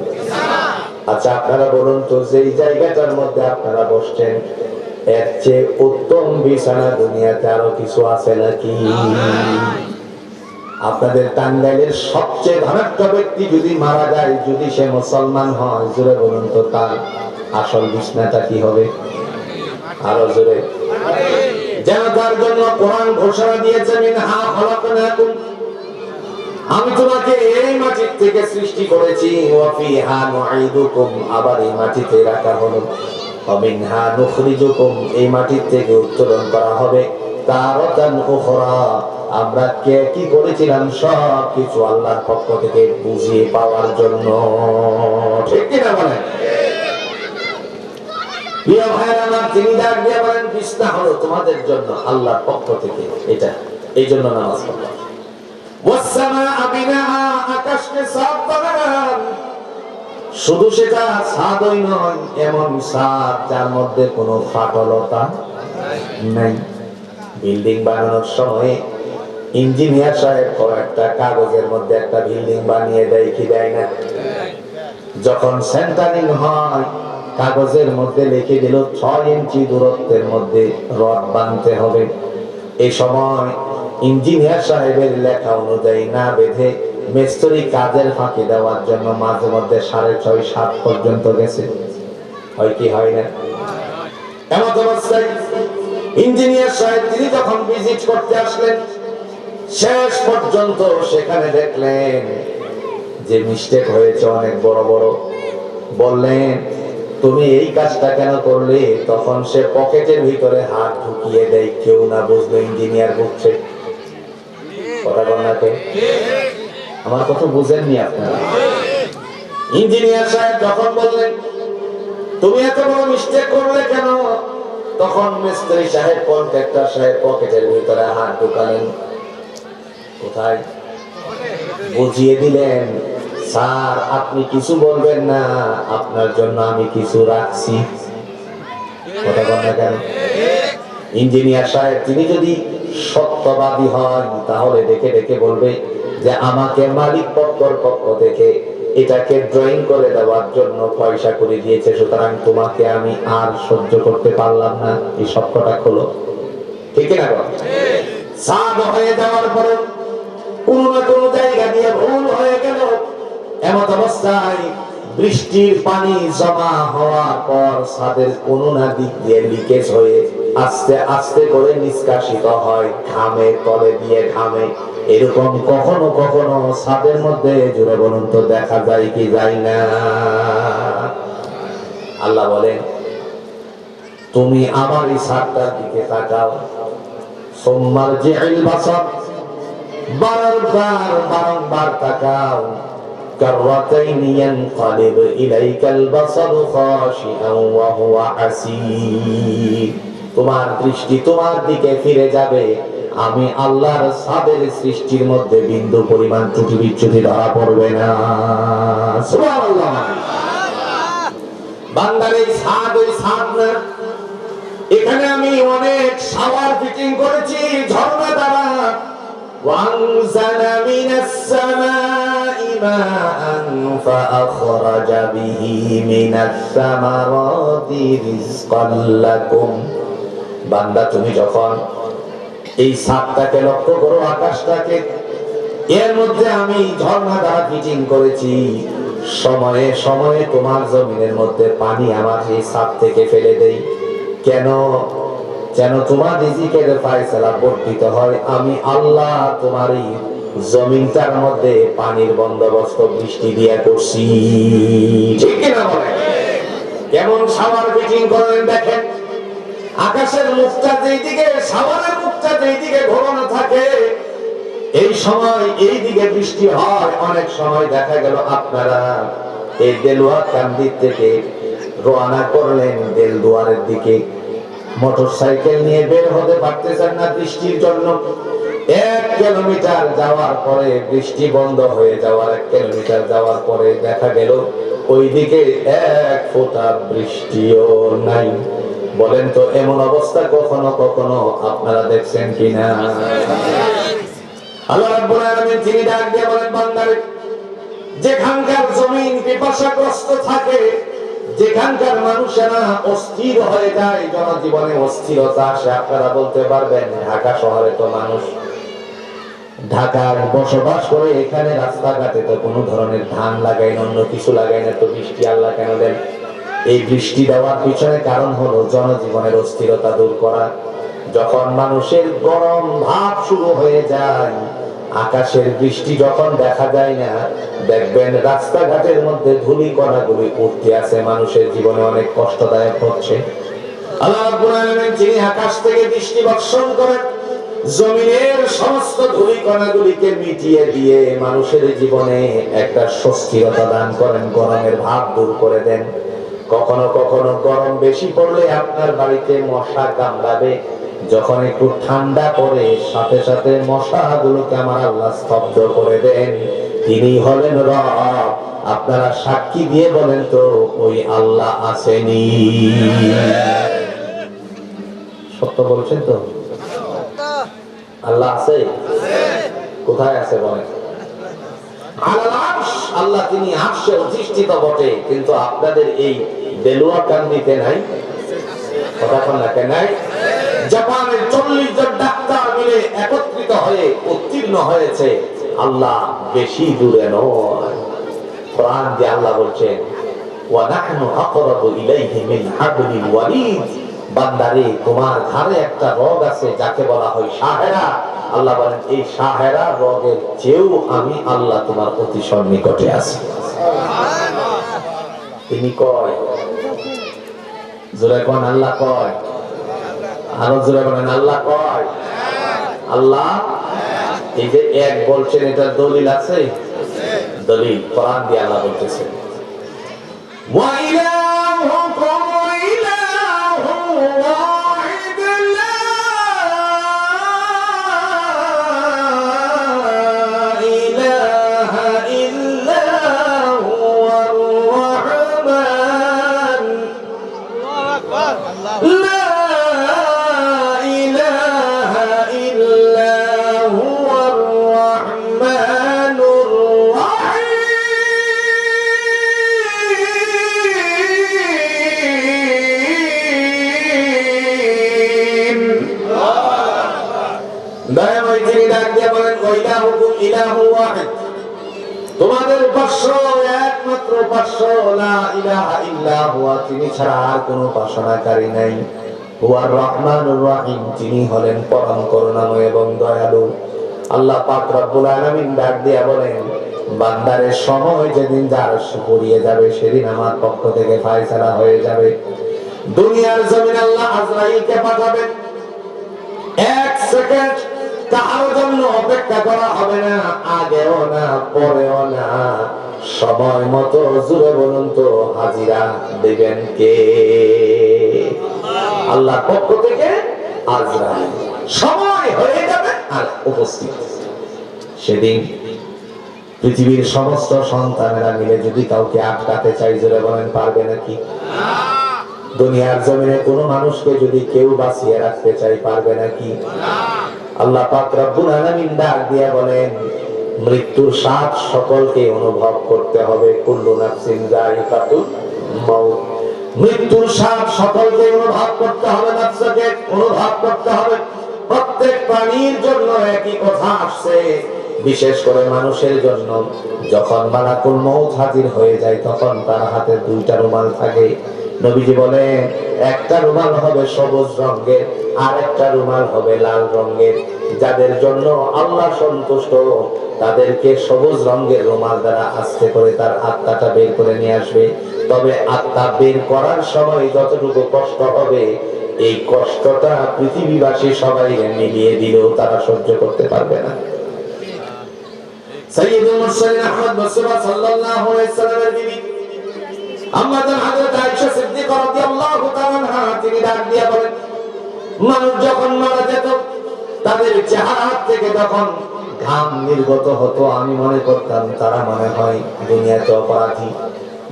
আচ্ছা আপনারা বলুন তো, যেই জায়গাটার মধ্যে আপনারা বসছেন এর চেয়ে উত্তম বিছানা দুনিয়াতে আরো কিছু আছে নাকি? আপনাদের টাঙ্গাইলের সবচেয়ে ধনাঢ্য ব্যক্তি যদি মারা যায়, যদি সে মুসলমান হয়, জোরে বলুন তো তার আসল বিছানাটা কি হবে? আরো জোরে। যেন তার জন্য কোরআন ঘোষণা দিয়েছে, মিনহা খলাকনাকুম, আমি তোমাকে এই মাটি থেকে সৃষ্টি করেছি, ওয়া ফিহা নুঈদুকুম, আবার এই মাটিতে রাখা হলো, ওয়া মিনহা নুখরিজুকুম, এই মাটি থেকে উত্তোলন করা হবে, তারাতান উখরা, আমরা কে কি করেছিলাম সব কিছু আল্লাহর পক্ষ থেকে বুঝিয়ে পাওয়ার জন্য। ঠিক কি না বলেন? প্রিয় ভাইরা আমার, তিনি ডাক দিয়ে বলেন, বিছানা হলো তোমাদের জন্য আল্লাহর পক্ষ থেকে, এটা এই জন্য নামাজ পড়লাম। ওয়াসসামাআ বিনাআ, আকাশকে ছাদ বানালাম। শুধু সেটা ছাদই নয়, এমন ছাদ যার মধ্যে কোনো ফাটলতা নাই। বিল্ডিং বানানোর সময় ইঞ্জিনিয়ার সাহেব একটা কাগজের মধ্যে একটা বিল্ডিং বানিয়ে দেয় কি দেয় না? যখন সেন্টারিং হয় কাগজের মধ্যে লিখে দিল 6 ইঞ্চি দূরত্বের মধ্যে রড বাঁধতে হবে। এই সময় ইঞ্জিনিয়ার সাহেবের লেখা অনুযায়ী না বেঁধে মিস্ত্রি কাজের ফাঁকি দেওয়ার জন্য মাঝে মধ্যে 6.5 7 পর্যন্ত গেছে। হয় কি হয় না? এমন অবস্থায় ইঞ্জিনিয়ার সাহেব তিনি যখন ভিজিট করতে আসলেন, শেষ পর্যন্ত সেখানে দেখলেন যে মিস্টেক হয়েছে অনেক বড় বড়। বললেন, তুমি এই কাজটা কেন করলে? তখন সে পকেটের ভিতরে হাত ঢুকিয়ে দেয়, কেউ না বুঝলো ইঞ্জিনিয়ার বুঝছে। কথা বলতে আমার কথা বুঝেননি আপনারা? ইঞ্জিনিয়ার সাহেব যখন বললেন, তুমি এত বড় মিস্টেক করলে কেন? তখন মিস্ত্রি সাহেব, কন্ট্রাক্টর সাহেব পকেটের ভিতরে হাত ঢুকালেন। কোথায়? বুঝিয়ে দিলেন, স্যার আপনি কিছু বলবেন না, আপনার জন্য আমি কিছু রাখছি। কথা বল না কেন? ইঞ্জিনিয়ার সাহেব তিনি যদি সত্যবাদী হন, তাহলে দেখে দেখে বলবে যে আমাকে মালিক পক্ষের পক্ষ থেকে এটাকে ড্রয়িং করে দেওয়ার জন্য পয়সা করে দিয়েছে, সুতরাং তোমাকে আমি আর সহ্য করতে পারলাম না, এই সবকটা খোলো। ঠিক না? সাদ হয়ে যাওয়ার পরে কোন না কোন জায়গা দিয়ে ভুল হয়ে গেল। এমন অবস্থায় বৃষ্টির পানি জমা হওয়ার পর ছাদের কোন না দিক দিয়ে লিকেজ হয়ে আস্তে আস্তে করে নিষ্কাশিত হয় ঘামে, তলে দিয়ে ঘামে। এরকম কখনো কখনো ছাদের মধ্যে, জোরে বলুন তো, দেখা যায় কি যায় না? আল্লাহ বলেন, তুমি আমার এই ছাদটার দিকে তাকাও। সুম্মারজি'ল বাসার, বারবার তাকাও। কাররাতাইন ইয়ানকালিব ইলাইকাল বাসারু খাশিআন ওয়া হুয়া হাসীর। তোমার দৃষ্টি তোমার দিকে ফিরে যাবে, আমি আল্লাহর ছাদের সৃষ্টির মধ্যে বিন্দু পরিমাণ ত্রুটি বিচ্যুতি ধরা পড়বে না। সুবহানাল্লাহ। বান্দার এই ছাদ ওই ছাদ না, এখানে আমি অনেক শাওয়ার ফিটিং করেছি ঝর্ণা দ্বারা। ওয়ানজালা মিনাস সামাই মাআন ফাআখরাজা বিহি মিনাস সামারাতি রিজকান লাকুম। বান্দা তুমি যখন এই ছাদটাকে লক্ষ্য করো, আকাশটাকে, এর মধ্যে আমি ঝর্ণা দ্বারা ফিটিং করেছি। সময়ে সময়ে তোমার জমিনের মধ্যে পানি আমার এই ছাদ থেকে ফেলে দেই। কেন? যেন তোমার রিজিকের ফয়সালা বর্ধিত হয়। আমি আল্লাহ তোমার এই জমিনটার মধ্যে পানির বন্দোবস্ত বৃষ্টি দিয়ে করছি। ঠিক কিনা বলেন? কেমন শাওয়ার ফিটিং করেন দেখেন। আকাশের মুখটা যেদিকে, শাওয়ারের মুখটা যেদিকে ঘোরানো থাকে, এই সময় এই দিকে বৃষ্টি হয়। অনেক সময় দেখা গেল আপনারা এই দেলুয়া কান্দি থেকে রওনা করলেন দেলদুয়ারের দিকে, মোটরসাইকেল নিয়ে বের হতে পারতেছেন না বৃষ্টির জন্য। 1 কিলোমিটার যাওয়ার পরে বৃষ্টি বন্ধ হয়ে যাওয়ার 1 কিলোমিটার যাওয়ার পরে দেখা গেল ওইদিকে 1 ফোঁটা বৃষ্টিও নাই। বলেন তো এমন অবস্থা কখনো কখনো আপনারা দেখছেন কিনা? আল্লাহ রাব্বুল আলামিন তিনি ডাক দিয়ে বলেন, বান্দারে, যেখানকার জমিন পিপাসাগ্রস্ত থাকে, যেখানকার মানুষেরা অস্থির হয়ে যায়, জনজীবনে অস্থিরতা আসে, আপনারা বলতে পারবেন ঢাকা শহরে তো মানুষ ঢাকার বসবাস করে, এখানে রাস্তাঘাটে তো কোনো ধরনের ধান লাগাই না, অন্য কিছু লাগাই না, তো বৃষ্টি আল্লাহ কেন দেন? এই বৃষ্টি দেওয়ার পিছনে কারণ হলো জনজীবনের অস্থিরতা দূর করা। যখন মানুষের গরম ভাব শুরু হয়ে যায়, আকাশের বৃষ্টি যখন দেখা যায় না, দেখবেন রাস্তাঘাটের মধ্যে ধুলি কণাগুলি উঠতে আছে, মানুষের জীবনে অনেক কষ্টদায়ক হচ্ছে। আল্লাহ রাব্বুল আলামিন যিনি আকাশ থেকে বৃষ্টি বর্ষণ করেন, জমিনের সমস্ত ধুলি কণাগুলিকে মিটিয়ে দিয়ে মানুষের জীবনে একটা স্বস্তিরতা দান করেন, গরমের ভাব দূর করে দেন। কখনো কখনো গরম বেশি পড়লে আপনার বাড়িতে মশা কামড়াবে, যখন একটু ঠান্ডা পড়ে সাথে সাথে মশাগুলোকে আমার আল্লাহ স্তব্ধ করে দেন। তিনি হলেন রব। আপনারা সাক্ষী দিয়ে বলেন তো, ওই আল্লাহ আসেনি? সত্য বলছেন তো? আল্লাহ আছে? কোথায় আছে বলেন? আলাল আরশ। আল্লাহ তিনি আরশে অধিষ্ঠিত বটে, কিন্তু আপনাদের এই দেলুয়া কান্দিতে নাই। কথা কোন লাগে নাই? জাপানের 40 জন ডাক্তার মিলে একত্রিত হয়ে উত্তীর্ণ হয়েছে, আল্লাহ বেশি দূরে নয়। কোরআন দিয়ে আল্লাহ বলছেন, ওয়া নাহনু আকরাবু ইলাইহি মিন হাবলিল ওয়ারিদ। বান্দারে, তোমার ঘাড়ে একটা রোগ আছে যাকে বলা হয় সাহেরা। আল্লাহ বলেন, এই সাহেরা রোগের চেয়েও আমি আল্লাহ তোমার অতি সন্নিকটে আছি। তিনি কয়, জোরে কোন আল্লাহ কয়, আরো জোরে বলেন আল্লাহ কয়। আল্লাহ এই যে এক বলছেন, এটার দলিল আছে? দলিল কোরআন দিয়ে আল্লাহ বলতেছেন, ওয়া ইলাহুকুম ইলাহুন ওয়াহিদ লা ইলাহা ইল্লা হুয়ার রাহমান। আল্লাহু আকবার। লা তোমাদের উপাস্য একমাত্র উপাস্য, লা ইলাহা ইল্লা হুয়া, তিনি ছাড়া আর কোনো উপাসনাকারী নাই। হুয়ার রহমানুর রহিম, তিনি হলেন পরম করুণাময় এবং দয়ালু। আল্লাহ পাক রব্বুল আলামিন ডাক দিয়া বলেন, বান্দারের সময় যেদিন যার পড়িয়ে যাবে, সেদিন আমার পক্ষ থেকে ফয়সালা হয়ে যাবে। দুনিয়ার জমিনে আল্লাহ আজরাইলকে পাঠাবেন, এক সেকেন্ড কারোর জন্য অপেক্ষা করা হবে না, আগেও না পরেও না, সময় মতো জুড়ে বলুন তো হাজিরা দিবেন কে? আল্লাহর পক্ষ থেকে আজরাইল সময় হয়ে যাবে আর উপস্থিত। সেদিন পৃথিবীর সমস্ত সন্তানেরা মিলে যদি কাউকে আটকাতে চাই, জোরে বলেন পারবে নাকি? দুনিয়ার জমিনে কোনো মানুষকে যদি কেউ বাঁচিয়ে রাখতে চাই, পারবে নাকি? আল্লাহ পাক রব্বুল আলামিন ডাক দিয়ে বলেন, মৃত্যুর স্বাদ সকলকে অনুভব করতে হবে। কুল্লু নাফসিন যায়িকাতুল মাউত, মৃত্যুর স্বাদ সকলকে অনুভব করতে হবে, নাফসকে অনুভব করতে হবে। প্রত্যেক প্রাণীর জন্য একই কথা আসছে, বিশেষ করে মানুষের জন্য। যখন মালাকুল মউত হাজির হয়ে যায় তখন তার হাতে দুইটা রুমাল থাকে। নবীজি বলেন, একটা রুমাল হবে সবুজ রঙের, আর একটা রুমাল হবে লাল রঙের। যাদের জন্য আল্লাহ সন্তুষ্ট তাদেরকে সবুজ রঙের রুমাল দ্বারা আস্তে করে তার আত্মাটা বের করে নিয়ে আসবে। তবে আত্মা বের করার সময় যতটুকু কষ্ট হবে, এই কষ্টটা পৃথিবীবাসী সবাই মিলিয়ে দিলেও তারা সহ্য করতে পারবে না। সাইয়্যিদুল মুরসালিন আহমদ মুস্তাফা সাল্লাল্লাহু আলাইহি সাল্লামের বিবি আম্মা জান হযরত আয়েশা সিদ্দিকা রাদিয়াল্লাহু তাআলা আনহা তিনি ডাক দিয়ে বলেন, মানুষ যখন মারা যেত তাদের চেহারা থেকে যখন ঘাম নির্গত হতো, আমি মনে করতাম তারা মনে হয় দুনিয়াতে অপরাধী।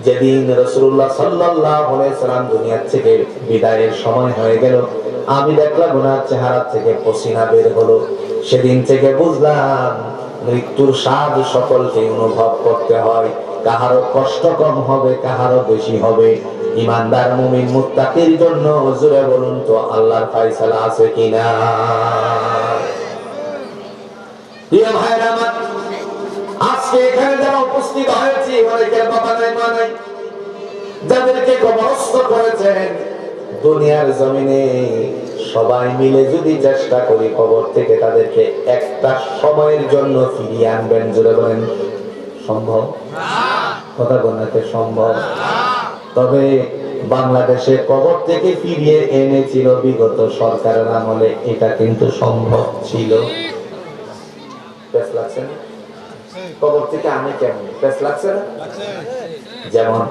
যেদিন রাসূলুল্লাহ সাল্লাল্লাহু আলাইহি সাল্লাম দুনিয়া থেকে বিদায়ের সময় হয়ে গেল, আমি দেখলাম ওনার চেহারা থেকে পসিনা বের হলো। সেদিন থেকে বুঝলাম মৃত্যুর স্বাদ সকলকে অনুভব করতে হয়। কাহারও কষ্ট কম হবে, কাহারও বেশি হবে। ঈমানদার মুমিন মুত্তাকির জন্য জোরে বলুন তো আল্লাহর ফয়সালা আছে কিনা? প্রিয় ভাইরা আমার, আজকে এখানে যারা উপস্থিত হয়েছে, অনেকের বাবা নাই মা নাই, যাদেরকে কবরস্থ করেছেন, দুনিয়ার জমিনে সবাই মিলে যদি চেষ্টা করি কবর থেকে তাদেরকে একটা সময়ের জন্য ফিরিয়ে আনবেন, জোরে বলেন সম্ভব? কথা বলতে সম্ভব? তবে বাংলাদেশে কবর থেকে ফিরিয়ে এনেছিল বিগত সরকারের আমলে, এটা কিন্তু সম্ভব ছিল। লাগছে না? কবর থেকে আনে কেমন লাগছে না? যেমন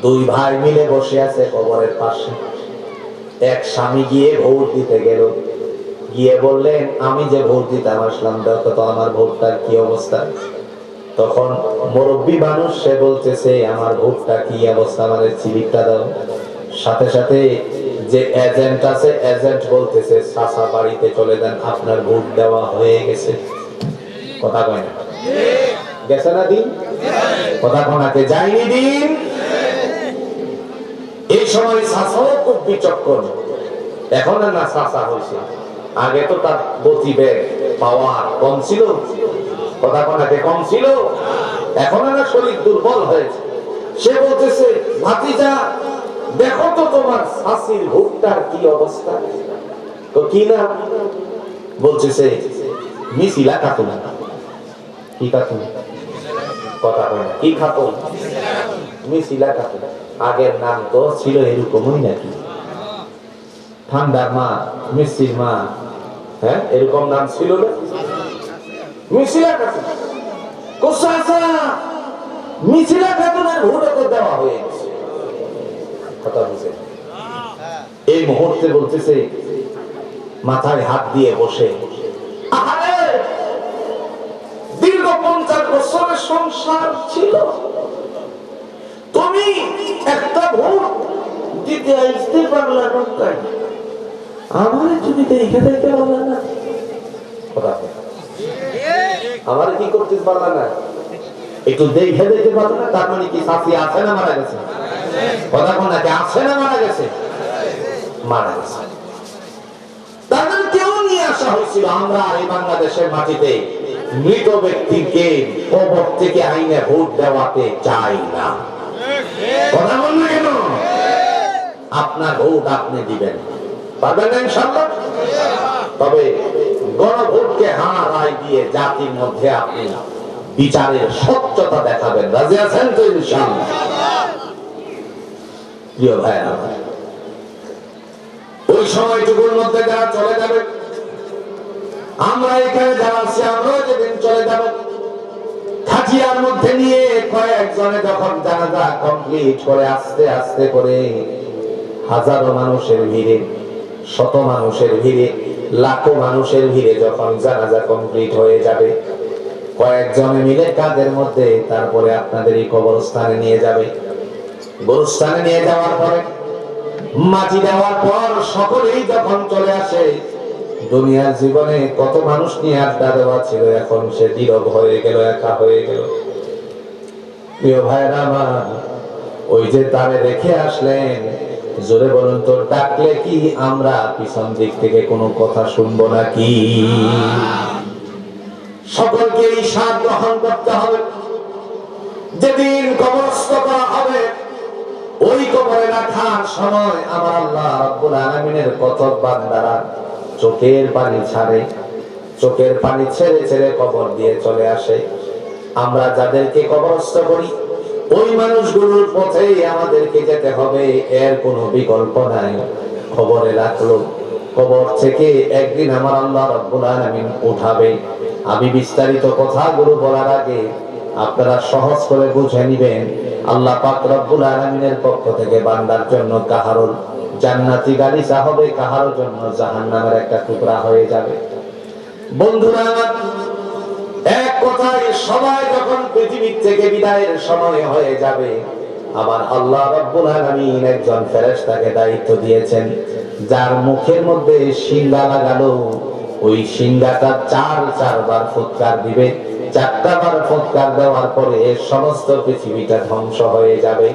দুই ভাই মিলে বসে আছে কবরের পাশে, এক স্বামী গিয়ে ভোট দিতে গেল, গিয়ে বললেন, আমি যে ভোট দিতাম আসলাম, দেখো তো আমার ভোটটার কি অবস্থা। তখন মুরব্বী মানুষ সে বলতেছে, আমার ভোটটা কি অবস্থা, আমার চিলিপটা দাও। সাথে সাথে যে এজেন্ট আছে, এজেন্ট বলতেছে, চাচা বাড়িতে চলে যান, আপনার ভোট দেওয়া হয়ে গেছে। কথা কয় না? গেছে না দিন? কথা কোনাকে যায়নি দিন? এই সময় চাচাও খুব বিচক্ষণ, এখন না চাচা হয়েছে, আগে তো তার গতিবেগ পাওয়ার কম ছিল, কথা কোনাকে কম ছিল, এখন না শরীর দুর্বল হয়েছে। সে বলতেছে, ভাতিজা দেখো তো তোমার শাশির ভোটটার কি অবস্থা। তো কি না বলতেছে, মিছিলা খাতুন। কি খাতুন? কথা কয় না। কি খাতুন? মিছিলা খাতুন। আগের নাম তো ছিল এরকমই নাকি? ঠান্ডার মা, মিষ্টির মা, হ্যাঁ এরকম নাম ছিল না? মিছিলা খাতুন। মিছিলা খাতুনের ভোট দেওয়া হয়ে গেছে। কথা বুঝে এই মুহূর্তে বলতেছে, মাথায় হাত দিয়ে বসে, আহারে দীর্ঘ 50 বছরের সংসার ছিল, তুমি একটা ভোট দিতে আসতে পারলা না, আমারে তুমি দেখে দেখতে পারলা না, আমারে কি করতে পারলা না, একটু দেখে দেখতে পারলা না। তার মানে কি শাশি আছে না মারা গেছে? কথা কোন নাকি আছে না মারা গেছে? মারা গেছে। তাদের কেউ নিয়ে আসা হয়েছিল, আমরা এই বাংলাদেশের মাটিতে মৃত ব্যক্তিকে কবর থেকে আইনে ভোট দেওয়াতে চাই না। কথা বল না কেন? আপনার ভোট আপনি দিবেন, পারবেন না ইনশাআল্লাহ। তবে গণভোটকে হ্যাঁ রায় দিয়ে জাতির মধ্যে আপনি বিচারের স্বচ্ছতা দেখাবেন। রাজি আছেন তো ইনশাআল্লাহ? প্রিয় ভাইরা, ওই সময়টুকুর মধ্যে যারা চলে যাবে, আমরা এখানে যারা আছি আমরাও যেদিন চলে যাব, খাটিয়ার মধ্যে নিয়ে কয়েকজনে যখন জানাজা কমপ্লিট করে আস্তে আস্তে করে হাজারো মানুষের ভিড়ে, শত মানুষের ভিড়ে, লাখো মানুষের ভিড়ে যখন জানাজা কমপ্লিট হয়ে যাবে, কয়েকজনে মিলে কাঁধের মধ্যে তারপরে আপনাদের এই কবরস্থানে নিয়ে যাবে। কবরস্থানে নিয়ে যাওয়ার পরে মাটি দেওয়ার পর সকলেই যখন চলে আসে, দুনিয়ার জীবনে কত মানুষ নিয়ে আড্ডা দেওয়া ছিল, এখন সে নীরব হয়ে গেল, একা হয়ে গেল। প্রিয় ভাইরা আমার, ওই যে তারে রেখে আসলেন, জোরে বলুন তো, ডাকলে কি আমরা পিছন দিক থেকে কোনো কথা শুনবো নাকি? সকলকে এই স্বাদ গ্রহণ করতে হবে। যেদিন কবরস্থ করা হবে, ওই কবরে রাখার সময় আমার আল্লাহ রাব্বুল আলামিনের কত বান্দারা চোখের পানি ছাড়ে, চোখের পানি ছেড়ে ছেড়ে কবর দিয়ে চলে আসে। আমরা যাদেরকে কবরস্থ করি, ওই মানুষগুলোর পথেই আমাদেরকে যেতে হবে, এর কোনো বিকল্প নাই। খবরে রাখলো, কবর থেকে একদিন আমার আল্লাহ রাব্বুল আলামিন উঠাবে। আমি বিস্তারিত কথাগুলো বলার আগে আপনারা সহজ করে বুঝে নিবেন, আল্লাহ পাক রব্বুল আলামিনের পক্ষ থেকে বান্দার জন্য কাহারো জান্নাতি গালিচা হবে, কাহারো জন্য জাহান্নামের একটা টুকরা হয়ে যাবে। বন্ধুরা, এক কথায় সবাই যখন পৃথিবী থেকে বিদায়ের সময় হয়ে যাবে, আমার আল্লাহ রাব্বুল আলামিন একজন ফেরেশতাকে দায়িত্ব দিয়েছেন, যার মুখের মধ্যে শিঙ্গা লাগালো, ওই শিঙ্গাটা চারবার ফুৎকার দিবে। 4টা বার ফুৎকার দেওয়ার পরে সমস্ত পৃথিবীটা ধ্বংস হয়ে যাবে।